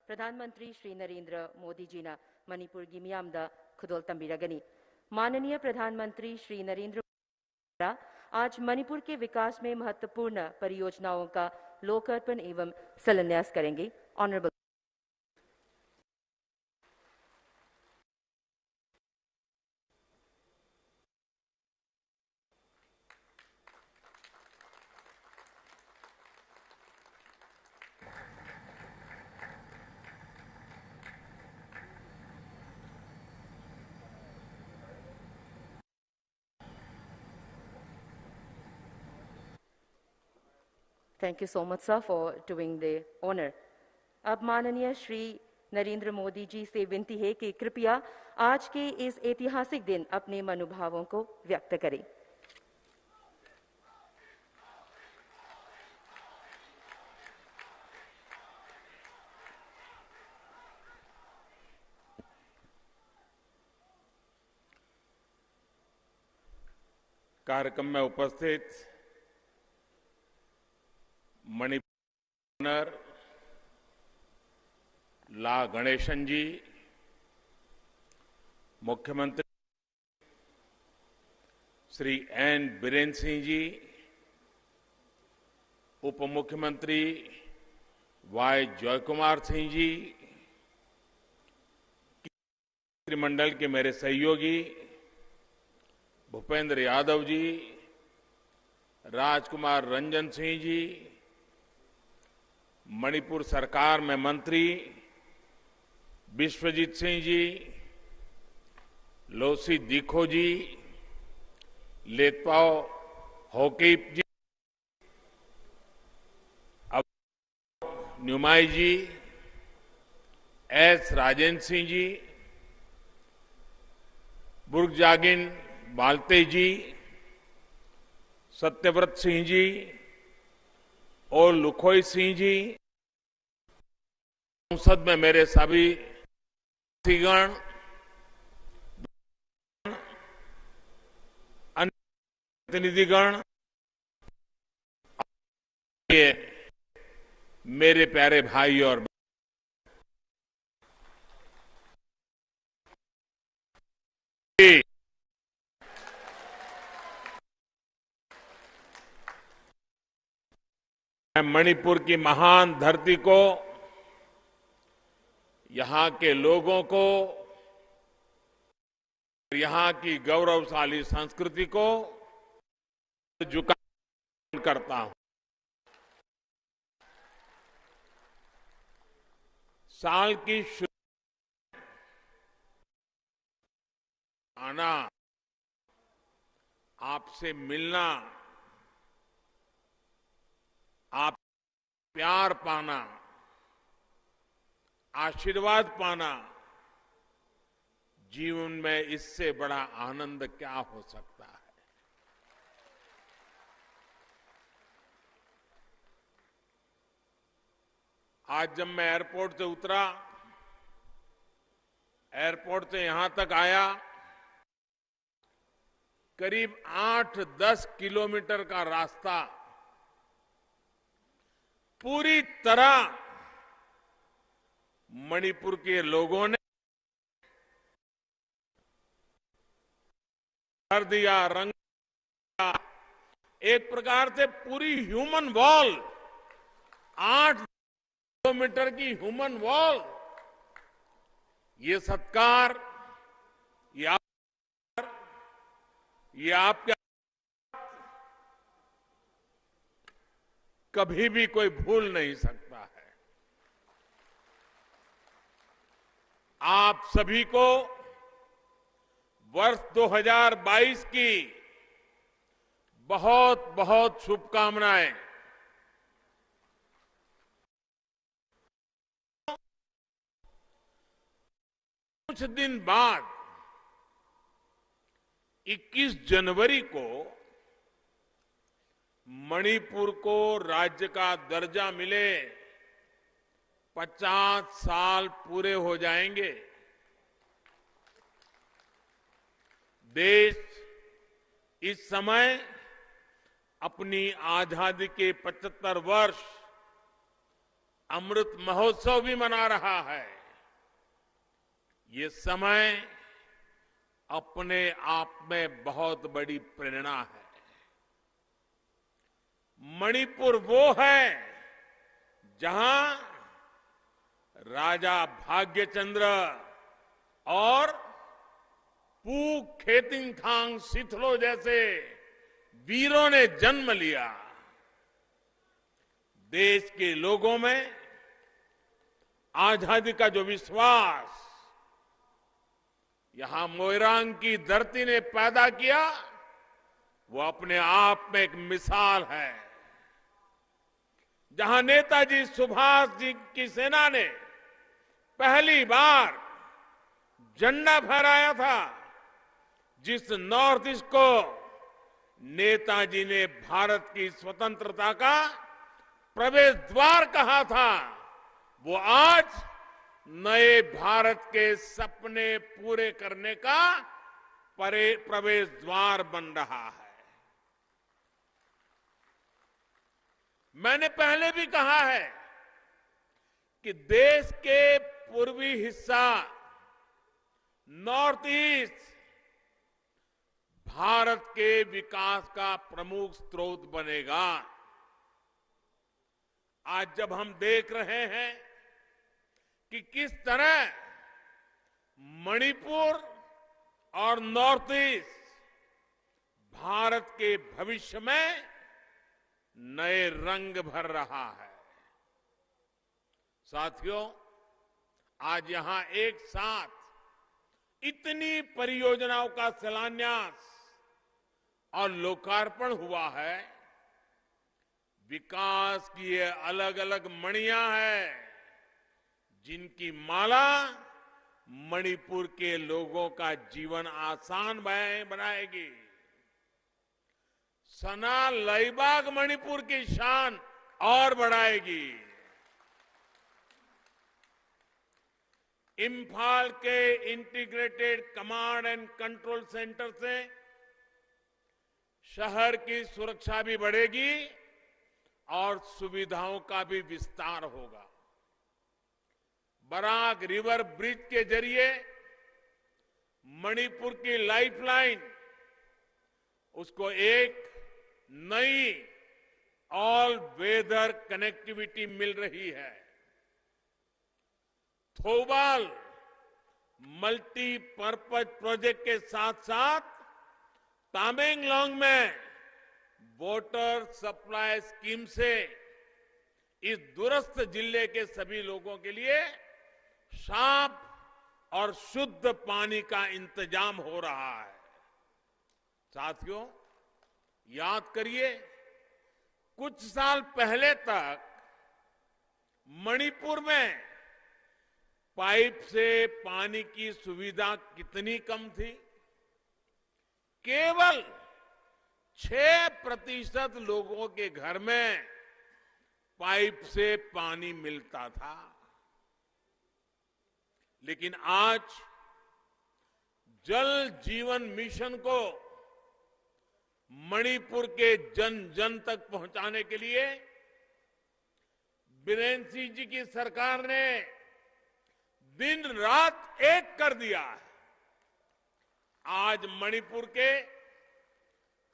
प्रधानमंत्री श्री नरेंद्र मोदी जी ने मणिपुर की मियाम खुदोल तंबीरगनी। माननीय प्रधानमंत्री श्री नरेंद्र मोदी आज मणिपुर के विकास में महत्वपूर्ण परियोजनाओं का लोकार्पण एवं शिलान्यास करेंगे। Honourable Thank you so much, sir, for doing the honor. अब माननीय श्री नरेंद्र मोदी जी से विनती है कि कृपया आज के इस ऐतिहासिक दिन अपने मनोभावों को व्यक्त करें। कार्यक्रम में उपस्थित मणिपुर ला गणेशन जी, मुख्यमंत्री श्री एन बीरेन सिंह जी, उप मुख्यमंत्री वाई जयकुमार सिंह जी, मंत्रिमंडल के मेरे सहयोगी भूपेंद्र यादव जी, राजकुमार रंजन सिंह जी, मणिपुर सरकार में मंत्री विश्वजीत सिंह जी, लोसी दिखो जी, लेतपाओ होकीप जी, न्यूमाई जी, एस राजेंद्र सिंह जी, बुर्गजागिन बालते जी, सत्यव्रत सिंह जी और लुखोई सिंह जी, संसद में मेरे सभी साथीगण, अन्य प्रतिनिधिगण, मेरे प्यारे भाई और मणिपुर की महान धरती को, यहां के लोगों को, यहां की गौरवशाली संस्कृति को झुकाव करता हूं। साल की आना, आपसे मिलना, आप प्यार पाना, आशीर्वाद पाना, जीवन में इससे बड़ा आनंद क्या हो सकता है। आज जब मैं एयरपोर्ट से उतरा, एयरपोर्ट से यहां तक आया, करीब 8-10 किलोमीटर का रास्ता पूरी तरह मणिपुर के लोगों ने कर दिया, रंग दिया। एक प्रकार से पूरी ह्यूमन वॉल, 8 किलोमीटर की ह्यूमन वॉल, ये सत्कार, ये आपके कभी भी कोई भूल नहीं सकता है। आप सभी को वर्ष 2022 की बहुत बहुत शुभकामनाएं। कुछ दिन बाद 21 जनवरी को मणिपुर को राज्य का दर्जा मिले 50 साल पूरे हो जाएंगे। देश इस समय अपनी आजादी के 75 वर्ष अमृत महोत्सव भी मना रहा है। ये समय अपने आप में बहुत बड़ी प्रेरणा है। मणिपुर वो है जहां राजा भाग्यचंद्र और पू खेतिंगथांग सिथलो जैसे वीरों ने जन्म लिया। देश के लोगों में आजादी का जो विश्वास यहां मोइरांग की धरती ने पैदा किया, वो अपने आप में एक मिसाल है। जहां नेताजी सुभाष जी की सेना ने पहली बार झंडा फहराया था, जिस नॉर्थ ईस्ट को नेताजी ने भारत की स्वतंत्रता का प्रवेश द्वार कहा था, वो आज नए भारत के सपने पूरे करने का प्रवेश द्वार बन रहा है। मैंने पहले भी कहा है कि देश के पूर्वी हिस्सा नॉर्थ ईस्ट भारत के विकास का प्रमुख स्रोत बनेगा। आज जब हम देख रहे हैं कि किस तरह मणिपुर और नॉर्थ ईस्ट भारत के भविष्य में नए रंग भर रहा है। साथियों, आज यहां एक साथ इतनी परियोजनाओं का शिलान्यास और लोकार्पण हुआ है। विकास की ये अलग अलग मणियां हैं, जिनकी माला मणिपुर के लोगों का जीवन आसान बनाएगी। सना लईबाग मणिपुर की शान और बढ़ाएगी। इंफाल के integrated command and control centre से शहर की सुरक्षा भी बढ़ेगी और सुविधाओं का भी विस्तार होगा। बराक रिवर ब्रिज के जरिए मणिपुर की लाइफलाइन, उसको एक नई ऑल वेदर कनेक्टिविटी मिल रही है। थोबाल मल्टीपर्पज प्रोजेक्ट के साथ साथ तामेंगलोंग में वाटर सप्लाई स्कीम से इस दूरस्थ जिले के सभी लोगों के लिए साफ और शुद्ध पानी का इंतजाम हो रहा है। साथियों, याद करिए, कुछ साल पहले तक मणिपुर में पाइप से पानी की सुविधा कितनी कम थी। केवल 6% लोगों के घर में पाइप से पानी मिलता था। लेकिन आज जल जीवन मिशन को मणिपुर के जन जन तक पहुंचाने के लिए बीरेन सिंह जी की सरकार ने दिन रात एक कर दिया है। आज मणिपुर के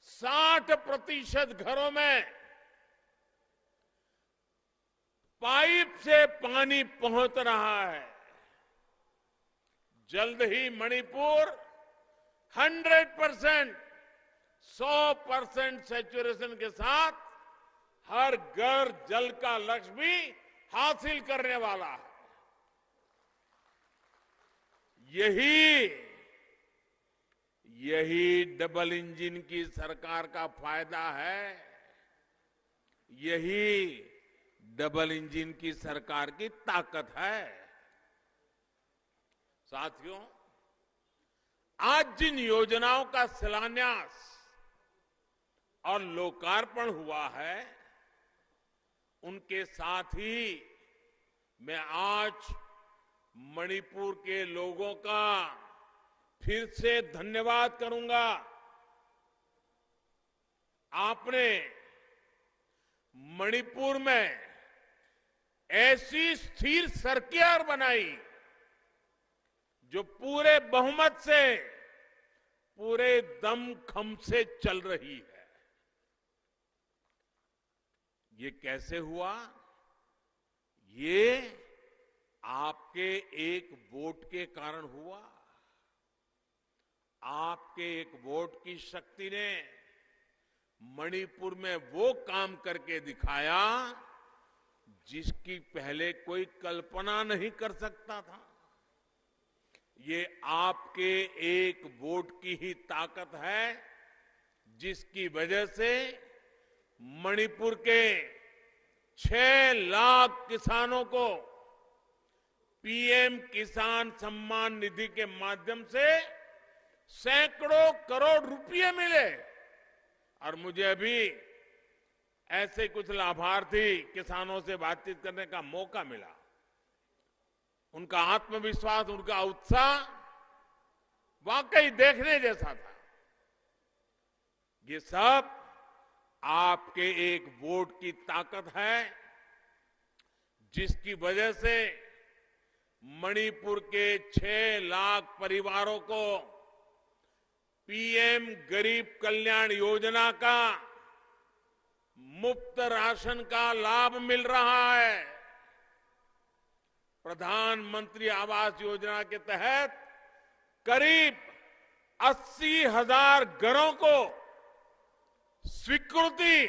60% घरों में पाइप से पानी पहुंच रहा है। जल्द ही मणिपुर 100% सैचुरेशन के साथ हर घर जल का लक्ष्य भी हासिल करने वाला है। यही डबल इंजन की सरकार का फायदा है। यही डबल इंजन की सरकार की ताकत है। साथियों, आज जिन योजनाओं का शिलान्यास और लोकार्पण हुआ है, उनके साथ ही मैं आज मणिपुर के लोगों का फिर से धन्यवाद करूंगा। आपने मणिपुर में ऐसी स्थिर सरकार बनाई जो पूरे बहुमत से, पूरे दमखम से चल रही है। ये कैसे हुआ? ये आपके एक वोट के कारण हुआ। आपके एक वोट की शक्ति ने मणिपुर में वो काम करके दिखाया जिसकी पहले कोई कल्पना नहीं कर सकता था। ये आपके एक वोट की ही ताकत है जिसकी वजह से मणिपुर के 6 लाख किसानों को पीएम किसान सम्मान निधि के माध्यम से सैकड़ों करोड़ रुपए मिले। और मुझे अभी ऐसे कुछ लाभार्थी किसानों से बातचीत करने का मौका मिला। उनका आत्मविश्वास, उनका उत्साह वाकई देखने जैसा था। ये सब आपके एक वोट की ताकत है जिसकी वजह से मणिपुर के 6 लाख परिवारों को पीएम गरीब कल्याण योजना का मुफ्त राशन का लाभ मिल रहा है। प्रधानमंत्री आवास योजना के तहत करीब 80,000 घरों को स्वीकृति।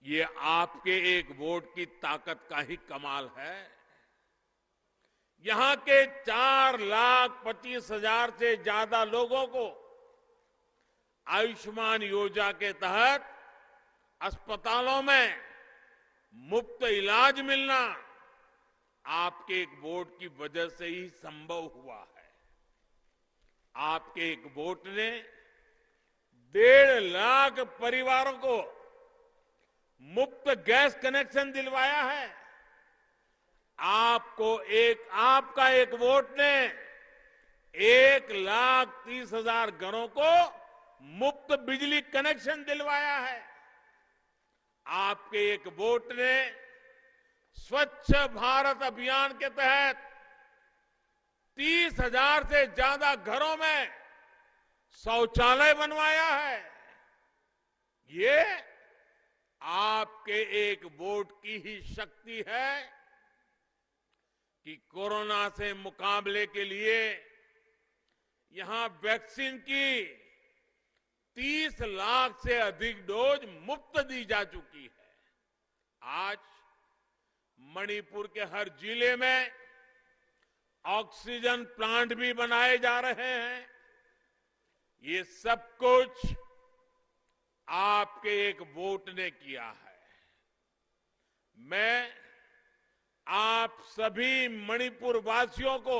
ये आपके एक वोट की ताकत का ही कमाल है। यहां के 4,25,000 से ज्यादा लोगों को आयुष्मान योजना के तहत अस्पतालों में मुफ्त इलाज मिलना आपके एक वोट की वजह से ही संभव हुआ है। आपके एक वोट ने 1.5 लाख परिवारों को मुफ्त गैस कनेक्शन दिलवाया है। आपका एक वोट ने 1,30,000 घरों को मुफ्त बिजली कनेक्शन दिलवाया है। आपके एक वोट ने स्वच्छ भारत अभियान के तहत 30,000 से ज्यादा घरों में शौचालय बनवाया है। ये आपके एक वोट की ही शक्ति है कि कोरोना से मुकाबले के लिए यहां वैक्सीन की 30 लाख से अधिक डोज मुफ्त दी जा चुकी है। आज मणिपुर के हर जिले में ऑक्सीजन प्लांट भी बनाए जा रहे हैं। ये सब कुछ आपके एक वोट ने किया है। मैं आप सभी मणिपुर वासियों को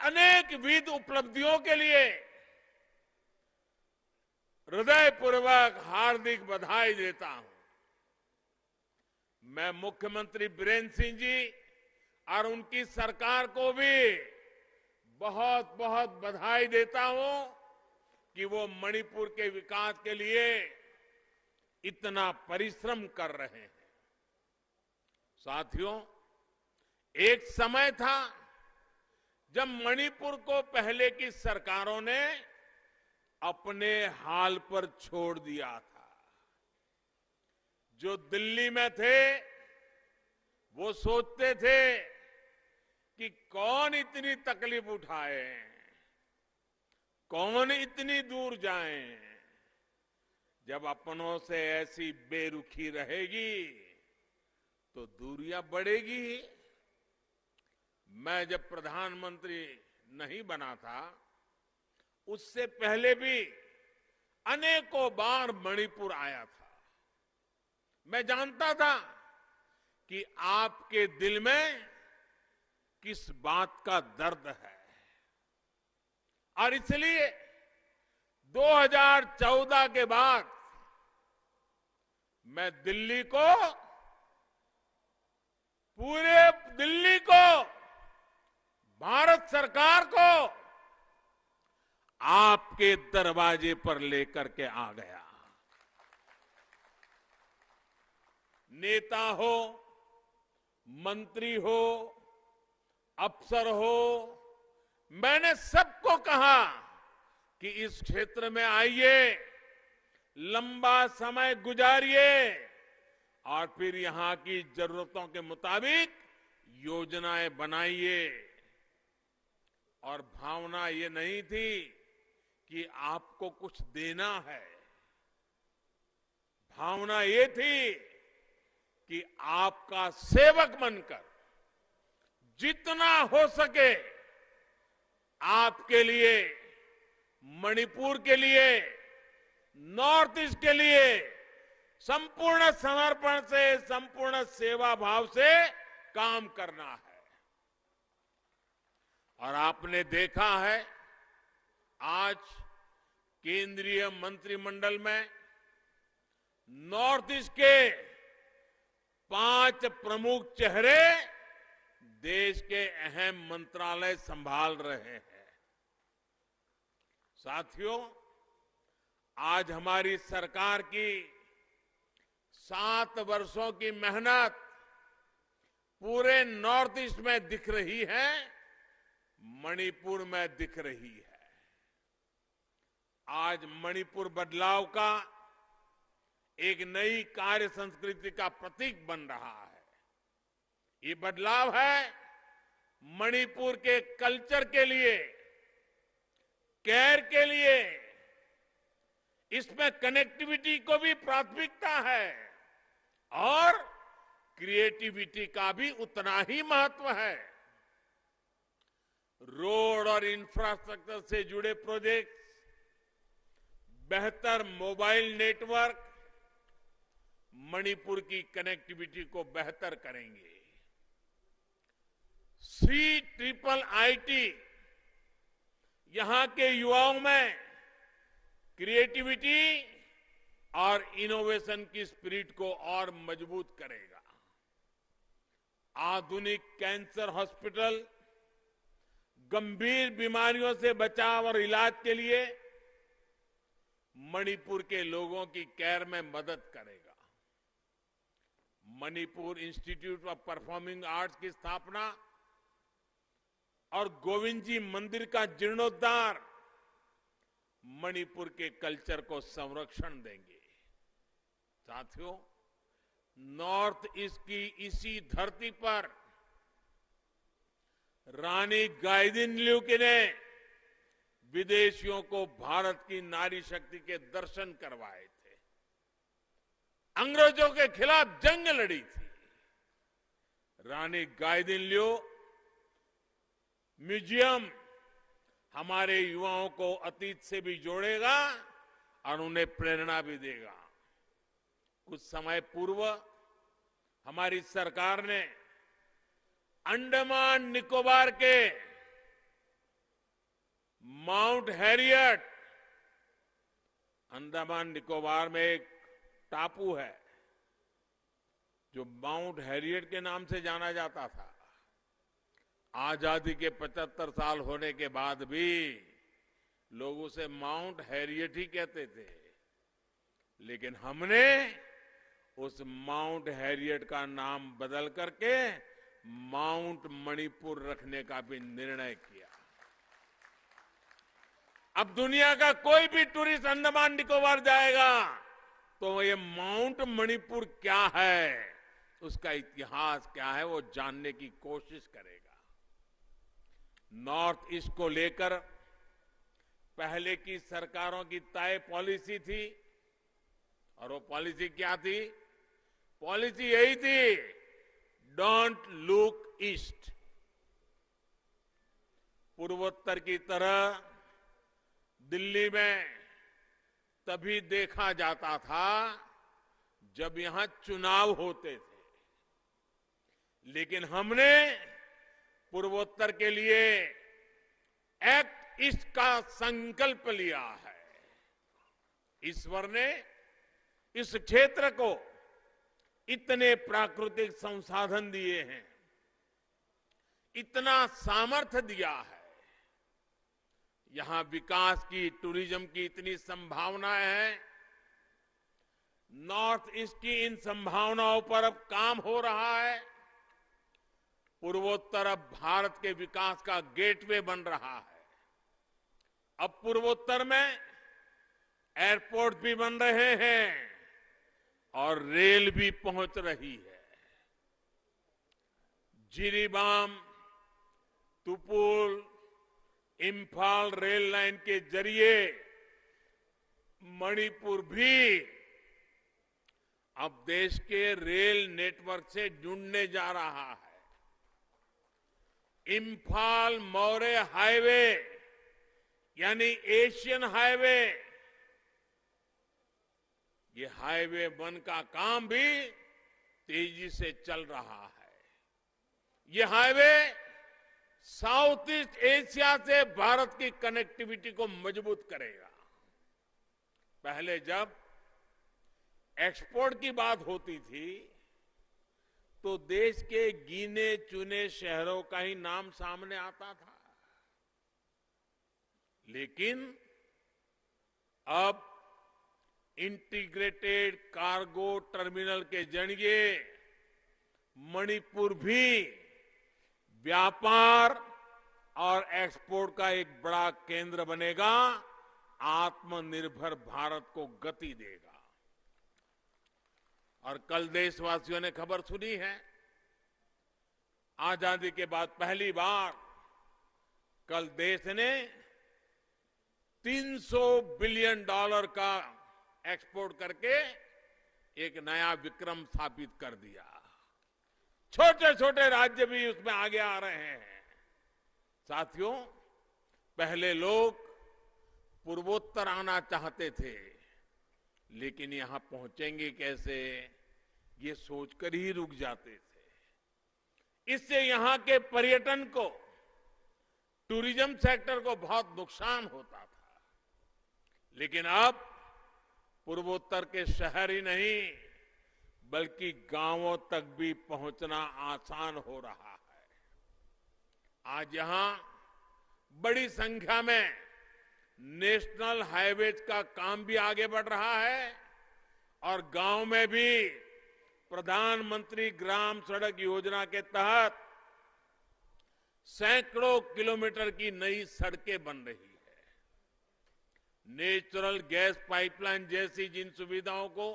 अनेकविध उपलब्धियों के लिए हृदयपूर्वक हार्दिक बधाई देता हूं। मैं मुख्यमंत्री बीरेन्द्र सिंह जी और उनकी सरकार को भी बहुत बहुत बधाई देता हूं कि वो मणिपुर के विकास के लिए इतना परिश्रम कर रहे हैं। साथियों, एक समय था जब मणिपुर को पहले की सरकारों ने अपने हाल पर छोड़ दिया था। जो दिल्ली में थे वो सोचते थे कि कौन इतनी तकलीफ उठाए, कौन इतनी दूर जाए। जब अपनों से ऐसी बेरुखी रहेगी तो दूरियां बढ़ेगी। मैं जब प्रधानमंत्री नहीं बना था उससे पहले भी अनेकों बार मणिपुर आया था। मैं जानता था कि आपके दिल में किस बात का दर्द है और इसलिए 2014 के बाद मैं दिल्ली को, पूरे दिल्ली को, भारत सरकार को आपके दरवाजे पर लेकर के आ गया। नेता हो, मंत्री हो, अफसर हो, मैंने सबको कहा कि इस क्षेत्र में आइए, लंबा समय गुजारिए और फिर यहां की जरूरतों के मुताबिक योजनाएं बनाइए। और भावना ये नहीं थी कि आपको कुछ देना है, भावना ये थी कि आपका सेवक बनकर जितना हो सके आपके लिए, मणिपुर के लिए, नॉर्थ ईस्ट के लिए संपूर्ण समर्पण से, संपूर्ण सेवा भाव से काम करना है। और आपने देखा है आज केंद्रीय मंत्रिमंडल में नॉर्थ ईस्ट के 5 प्रमुख चेहरे देश के अहम मंत्रालय संभाल रहे हैं। साथियों, आज हमारी सरकार की 7 वर्षों की मेहनत पूरे नॉर्थ ईस्ट में दिख रही है, मणिपुर में दिख रही है। आज मणिपुर बदलाव का एक नई कार्य संस्कृति का प्रतीक बन रहा है। ये बदलाव है मणिपुर के कल्चर के लिए, केयर के लिए। इसमें कनेक्टिविटी को भी प्राथमिकता है और क्रिएटिविटी का भी उतना ही महत्व है। रोड और इंफ्रास्ट्रक्चर से जुड़े प्रोजेक्ट्स, बेहतर मोबाइल नेटवर्क मणिपुर की कनेक्टिविटी को बेहतर करेंगे। CIIT यहां के युवाओं में क्रिएटिविटी और इनोवेशन की स्पिरिट को और मजबूत करेगा। आधुनिक कैंसर हॉस्पिटल गंभीर बीमारियों से बचाव और इलाज के लिए मणिपुर के लोगों की केयर में मदद करेगा। Manipur institute of performing arts की स्थापना और गोविंद जी मंदिर का जीर्णोद्धार मणिपुर के कल्चर को संरक्षण देंगे। साथियों, नॉर्थ ईस्ट की इसी धरती पर रानी गाइदिन्ल्यू ने विदेशियों को भारत की नारी शक्ति के दर्शन करवाए थे, अंग्रेजों के खिलाफ जंग लड़ी थी। रानी गाइदिन्ल्यू म्यूजियम हमारे युवाओं को अतीत से भी जोड़ेगा और उन्हें प्रेरणा भी देगा। कुछ समय पूर्व हमारी सरकार ने अंडमान निकोबार के माउंट हैरियट, अंडमान निकोबार में एक टापू है जो माउंट हैरियट के नाम से जाना जाता था। आजादी के 75 साल होने के बाद भी लोग उसे माउंट हैरियट ही कहते थे, लेकिन हमने उस माउंट हैरियट का नाम बदल करके माउंट मणिपुर रखने का भी निर्णय किया। अब दुनिया का कोई भी टूरिस्ट अंडमान निकोबार जाएगा तो ये माउंट मणिपुर क्या है, उसका इतिहास क्या है, वो जानने की कोशिश करेगा। नॉर्थ ईस्ट को लेकर पहले की सरकारों की तय पॉलिसी थी, और वो पॉलिसी क्या थी? पॉलिसी यही थी, डोंट लुक ईस्ट। पूर्वोत्तर की तरह दिल्ली में तभी देखा जाता था जब यहां चुनाव होते थे, लेकिन हमने पूर्वोत्तर के लिए एक्ट ईस्ट का संकल्प लिया है। ईश्वर ने इस क्षेत्र को इतने प्राकृतिक संसाधन दिए हैं, इतना सामर्थ्य दिया है, यहां विकास की, टूरिज्म की इतनी संभावनाएं हैं। नॉर्थ ईस्ट की इन संभावनाओं पर अब काम हो रहा है। पूर्वोत्तर अब भारत के विकास का गेटवे बन रहा है। अब पूर्वोत्तर में एयरपोर्ट भी बन रहे हैं और रेल भी पहुंच रही है। जिरीबाम, तुपुल, इंफाल रेल लाइन के जरिए मणिपुर भी अब देश के रेल नेटवर्क से जुड़ने जा रहा है। इंफाल मौर्य हाईवे यानी एशियन हाईवे, ये हाईवे 1 का काम भी तेजी से चल रहा है। ये हाईवे साउथ ईस्ट एशिया से भारत की कनेक्टिविटी को मजबूत करेगा। पहले जब एक्सपोर्ट की बात होती थी तो देश के गिने चुने शहरों का ही नाम सामने आता था, लेकिन अब इंटीग्रेटेड कार्गो टर्मिनल के जरिए मणिपुर भी व्यापार और एक्सपोर्ट का एक बड़ा केंद्र बनेगा, आत्मनिर्भर भारत को गति देगा। और कल देशवासियों ने खबर सुनी है, आजादी के बाद पहली बार कल देश ने $300 बिलियन का एक्सपोर्ट करके एक नया विक्रम स्थापित कर दिया। छोटे छोटे राज्य भी उसमें आगे आ रहे हैं। साथियों, पहले लोग पूर्वोत्तर आना चाहते थे, लेकिन यहां पहुंचेंगे कैसे, ये सोचकर ही रुक जाते थे। इससे यहां के पर्यटन को, टूरिज्म सेक्टर को बहुत नुकसान होता था। लेकिन अब पूर्वोत्तर के शहर ही नहीं बल्कि गांवों तक भी पहुंचना आसान हो रहा है। आज यहां बड़ी संख्या में नेशनल हाईवेज का काम भी आगे बढ़ रहा है और गांव में भी प्रधानमंत्री ग्राम सड़क योजना के तहत सैकड़ों किलोमीटर की नई सड़कें बन रही है। नेचुरल गैस पाइपलाइन जैसी जिन सुविधाओं को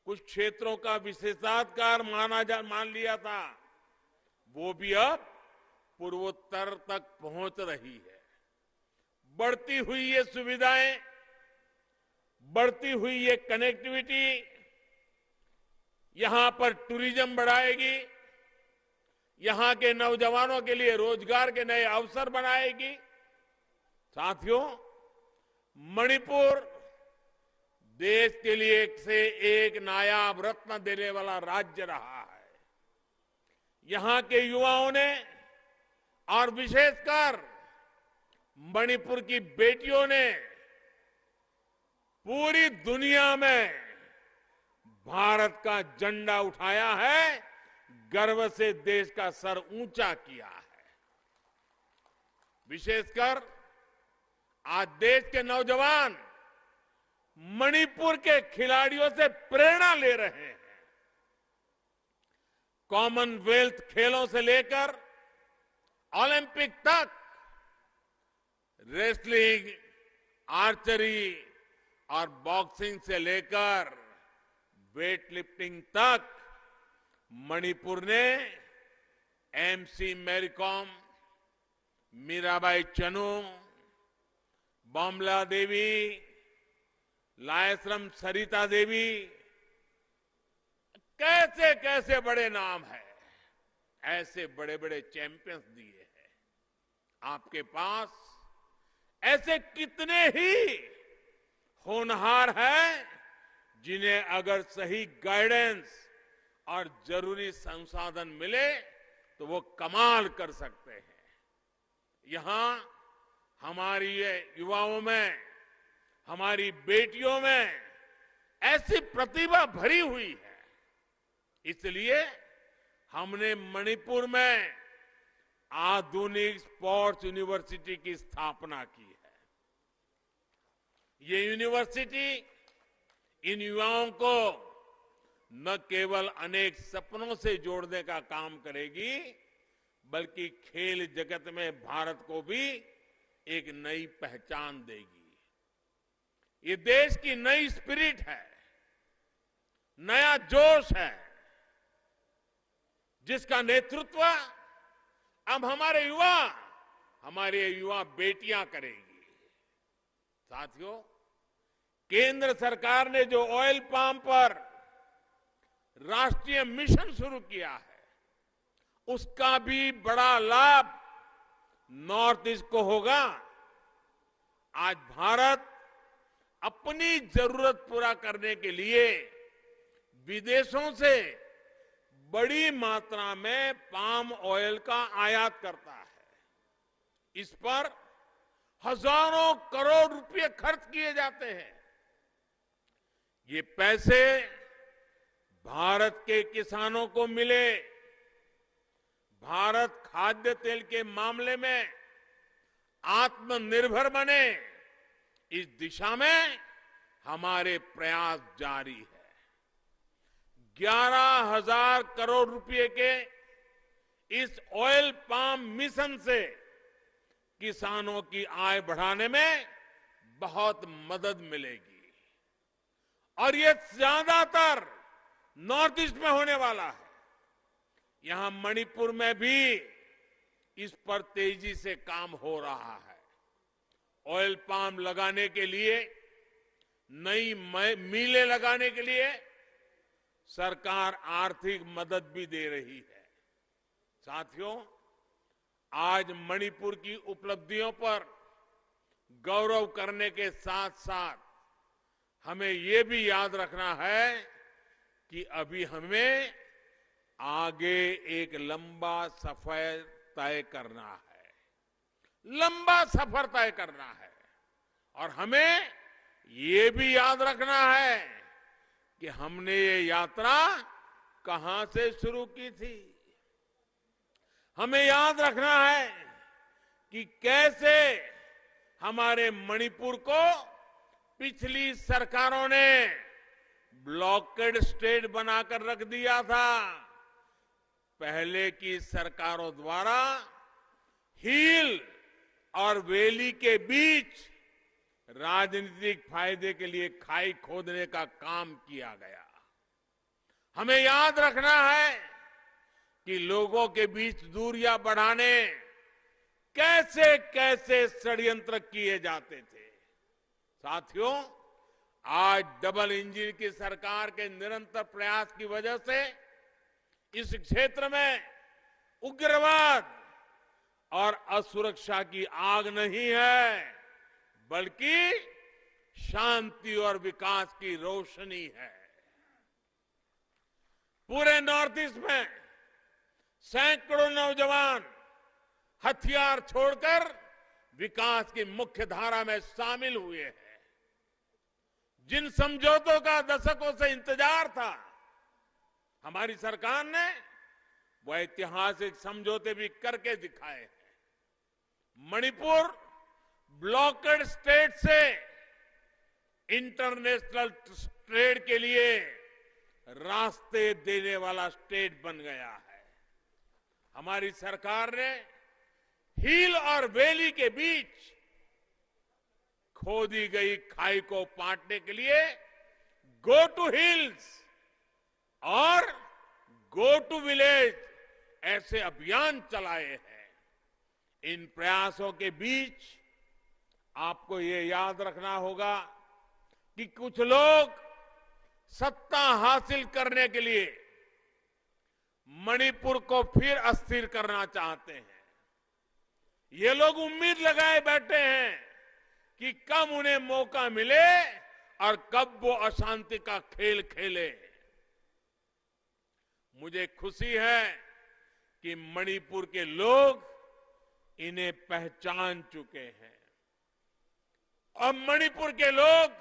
कुछ क्षेत्रों का विशेषाधिकार मान लिया था, वो भी अब पूर्वोत्तर तक पहुंच रही है। बढ़ती हुई ये सुविधाएं, बढ़ती हुई ये कनेक्टिविटी यहां पर टूरिज्म बढ़ाएगी, यहां के नौजवानों के लिए रोजगार के नए अवसर बनाएगी। साथियों, मणिपुर देश के लिए एक से एक नायाब रत्न देने वाला राज्य रहा है। यहां के युवाओं ने और विशेषकर मणिपुर की बेटियों ने पूरी दुनिया में भारत का झंडा उठाया है, गर्व से देश का सर ऊंचा किया है। विशेषकर आज देश के नौजवान मणिपुर के खिलाड़ियों से प्रेरणा ले रहे हैं। कॉमनवेल्थ खेलों से लेकर ओलंपिक तक रेसलिंग, आर्चरी और बॉक्सिंग से लेकर वेट लिफ्टिंग तक मणिपुर ने एमसी मैरीकॉम, मीराबाई चनू, बॉम्बला देवी, लायसरम सरिता देवी, कैसे कैसे बड़े नाम है, ऐसे बड़े बड़े चैंपियंस दिए हैं। आपके पास ऐसे कितने ही होनहार हैं जिन्हें अगर सही गाइडेंस और जरूरी संसाधन मिले तो वो कमाल कर सकते हैं। यहां हमारी ये युवाओं में, हमारी बेटियों में ऐसी प्रतिभा भरी हुई है। इसलिए हमने मणिपुर में आधुनिक स्पोर्ट्स यूनिवर्सिटी की स्थापना की है। ये यूनिवर्सिटी इन युवाओं को न केवल अनेक सपनों से जोड़ने का काम करेगी, बल्कि खेल जगत में भारत को भी एक नई पहचान देगी। ये देश की नई स्पिरिट है, नया जोश है, जिसका नेतृत्व अब हमारे युवा बेटियां करेगी। साथियों, केंद्र सरकार ने जो ऑयल पाम पर राष्ट्रीय मिशन शुरू किया है, उसका भी बड़ा लाभ नॉर्थ ईस्ट को होगा। आज भारत अपनी जरूरत पूरा करने के लिए विदेशों से बड़ी मात्रा में पाम ऑयल का आयात करता है। इस पर हजारों करोड़ रुपए खर्च किए जाते हैं। ये पैसे भारत के किसानों को मिले, भारत खाद्य तेल के मामले में आत्मनिर्भर बने, इस दिशा में हमारे प्रयास जारी है। 11,000 करोड़ रुपए के इस ऑयल पाम मिशन से किसानों की आय बढ़ाने में बहुत मदद मिलेगी और ये ज्यादातर नॉर्थ ईस्ट में होने वाला है। यहां मणिपुर में भी इस पर तेजी से काम हो रहा है। ऑयल पाम लगाने के लिए, नई मिलें लगाने के लिए सरकार आर्थिक मदद भी दे रही है। साथियों, आज मणिपुर की उपलब्धियों पर गौरव करने के साथ साथ हमें ये भी याद रखना है कि अभी हमें आगे एक लंबा सफर तय करना है, लंबा सफर तय करना है। और हमें ये भी याद रखना है कि हमने ये यात्रा कहां से शुरू की थी। हमें याद रखना है कि कैसे हमारे मणिपुर को पिछली सरकारों ने ब्लॉकेड स्टेट बनाकर रख दिया था। पहले की सरकारों द्वारा हिल और वैली के बीच राजनीतिक फायदे के लिए खाई खोदने का काम किया गया। हमें याद रखना है कि लोगों के बीच दूरियां बढ़ाने कैसे कैसे षड्यंत्र किए जाते थे। साथियों, आज डबल इंजन की सरकार के निरंतर प्रयास की वजह से इस क्षेत्र में उग्रवाद और असुरक्षा की आग नहीं है, बल्कि शांति और विकास की रोशनी है। पूरे नॉर्थ ईस्ट में सैकड़ों नौजवान हथियार छोड़कर विकास की मुख्य धारा में शामिल हुए हैं। जिन समझौतों का दशकों से इंतजार था, हमारी सरकार ने वो ऐतिहासिक समझौते भी करके दिखाए हैं। मणिपुर ब्लॉकेड स्टेट से इंटरनेशनल ट्रेड के लिए रास्ते देने वाला स्टेट बन गया है। हमारी सरकार ने हिल और वैली के बीच खोदी गई खाई को पाटने के लिए गो टू हिल्स और गो टू विलेज ऐसे अभियान चलाए हैं। इन प्रयासों के बीच आपको ये याद रखना होगा कि कुछ लोग सत्ता हासिल करने के लिए मणिपुर को फिर अस्थिर करना चाहते हैं। ये लोग उम्मीद लगाए बैठे हैं कि कब उन्हें मौका मिले और कब वो अशांति का खेल खेले। मुझे खुशी है कि मणिपुर के लोग इन्हें पहचान चुके हैं और मणिपुर के लोग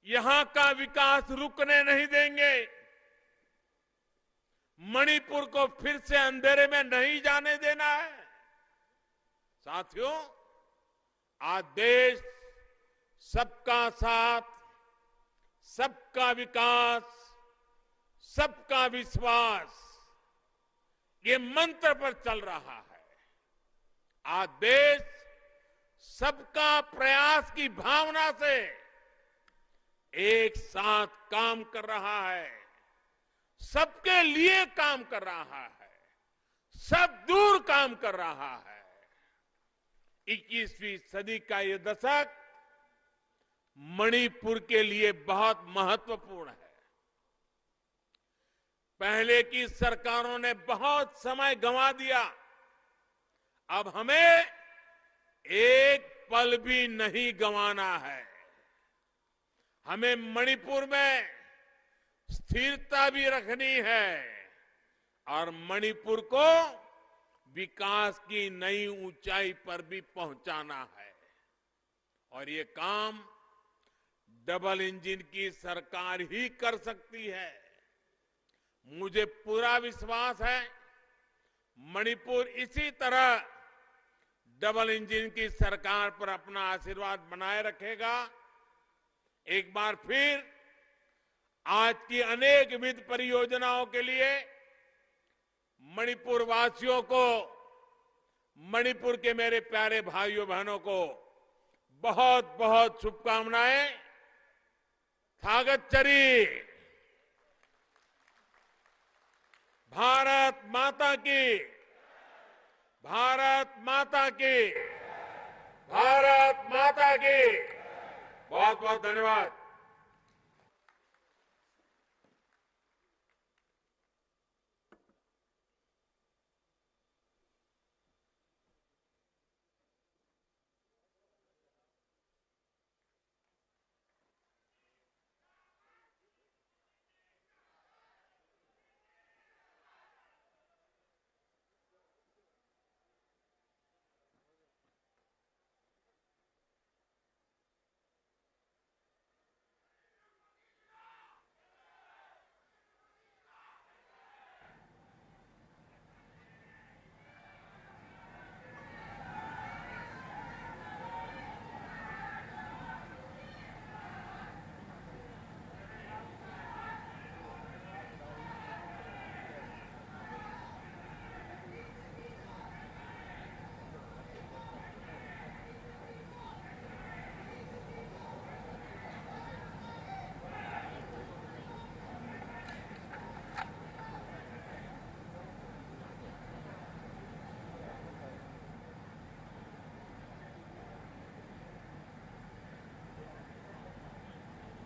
यहां का विकास रुकने नहीं देंगे। मणिपुर को फिर से अंधेरे में नहीं जाने देना है। साथियों, आज देश सबका साथ, सबका विकास, सबका विश्वास, ये मंत्र पर चल रहा है। आज देश सबका प्रयास की भावना से एक साथ काम कर रहा है, सबके लिए काम कर रहा है, सब दूर काम कर रहा है। 21वीं सदी का ये दशक मणिपुर के लिए बहुत महत्वपूर्ण है। पहले की सरकारों ने बहुत समय गंवा दिया। अब हमें एक पल भी नहीं गंवाना है। हमें मणिपुर में स्थिरता भी रखनी है और मणिपुर को विकास की नई ऊंचाई पर भी पहुंचाना है। और ये काम डबल इंजन की सरकार ही कर सकती है। मुझे पूरा विश्वास है मणिपुर इसी तरह डबल इंजन की सरकार पर अपना आशीर्वाद बनाए रखेगा। एक बार फिर आज की अनेक विविध परियोजनाओं के लिए मणिपुर वासियों को, मणिपुर के मेरे प्यारे भाइयों बहनों को बहुत बहुत शुभकामनाएं। थागतचरी। भारत माता की, भारत माता की, भारत माता की। बहुत बहुत धन्यवाद।